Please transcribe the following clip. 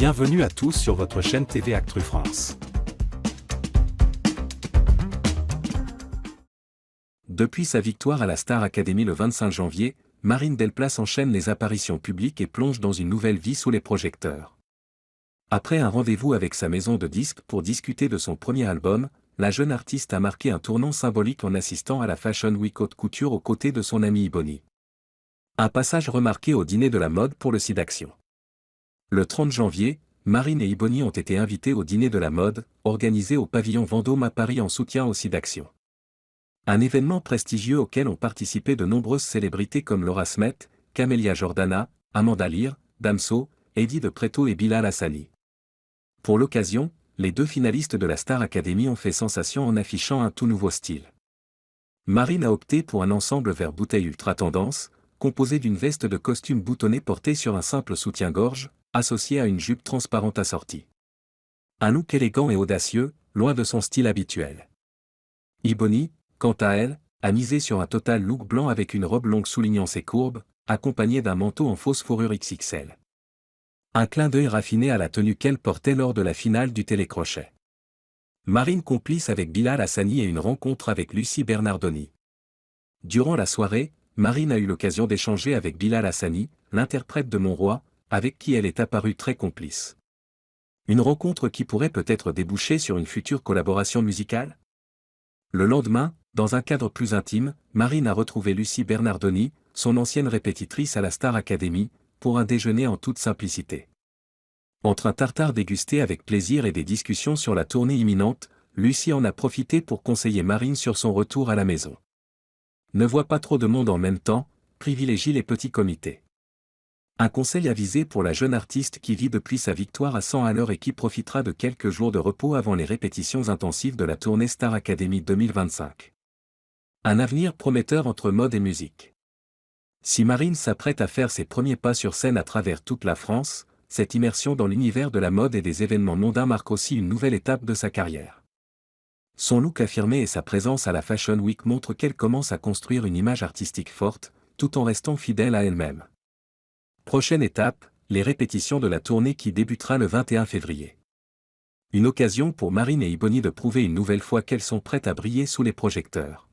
Bienvenue à tous sur votre chaîne TV Actu France. Depuis sa victoire à la Star Academy le 25 janvier, Marine Delplace enchaîne les apparitions publiques et plonge dans une nouvelle vie sous les projecteurs. Après un rendez-vous avec sa maison de disques pour discuter de son premier album, la jeune artiste a marqué un tournant symbolique en assistant à la Fashion Week Haute Couture aux côtés de son amie Ibony. Un passage remarqué au dîner de la mode pour le SIDAction. Le 30 janvier, Marine et Ibony ont été invités au dîner de la mode, organisé au pavillon Vendôme à Paris en soutien au SIDAction. Un événement prestigieux auquel ont participé de nombreuses célébrités comme Laura Smet, Camélia Jordana, Amanda Lear, Damso, Eddie de Pretto et Bilal Hassani. Pour l'occasion, les deux finalistes de la Star Academy ont fait sensation en affichant un tout nouveau style. Marine a opté pour un ensemble vert bouteille ultra tendance, composé d'une veste de costume boutonnée portée sur un simple soutien-gorge, associé à une jupe transparente assortie. Un look élégant et audacieux, loin de son style habituel. Ibony, quant à elle, a misé sur un total look blanc avec une robe longue soulignant ses courbes, accompagnée d'un manteau en fausse fourrure XXL. Un clin d'œil raffiné à la tenue qu'elle portait lors de la finale du télécrochet. Marine complice avec Bilal Hassani et une rencontre avec Lucie Bernardoni. Durant la soirée, Marine a eu l'occasion d'échanger avec Bilal Hassani, l'interprète de Mon Roi, avec qui elle est apparue très complice. Une rencontre qui pourrait peut-être déboucher sur une future collaboration musicale? Le lendemain, dans un cadre plus intime, Marine a retrouvé Lucie Bernardoni, son ancienne répétitrice à la Star Academy, pour un déjeuner en toute simplicité. Entre un tartare dégusté avec plaisir et des discussions sur la tournée imminente, Lucie en a profité pour conseiller Marine sur son retour à la maison. Ne vois pas trop de monde en même temps, privilégie les petits comités. Un conseil avisé pour la jeune artiste qui vit depuis sa victoire à 100 à l'heure et qui profitera de quelques jours de repos avant les répétitions intensives de la tournée Star Academy 2025. Un avenir prometteur entre mode et musique. Si Marine s'apprête à faire ses premiers pas sur scène à travers toute la France, cette immersion dans l'univers de la mode et des événements mondains marque aussi une nouvelle étape de sa carrière. Son look affirmé et sa présence à la Fashion Week montrent qu'elle commence à construire une image artistique forte, tout en restant fidèle à elle-même. Prochaine étape, les répétitions de la tournée qui débutera le 21 février. Une occasion pour Marine et Ibony de prouver une nouvelle fois qu'elles sont prêtes à briller sous les projecteurs.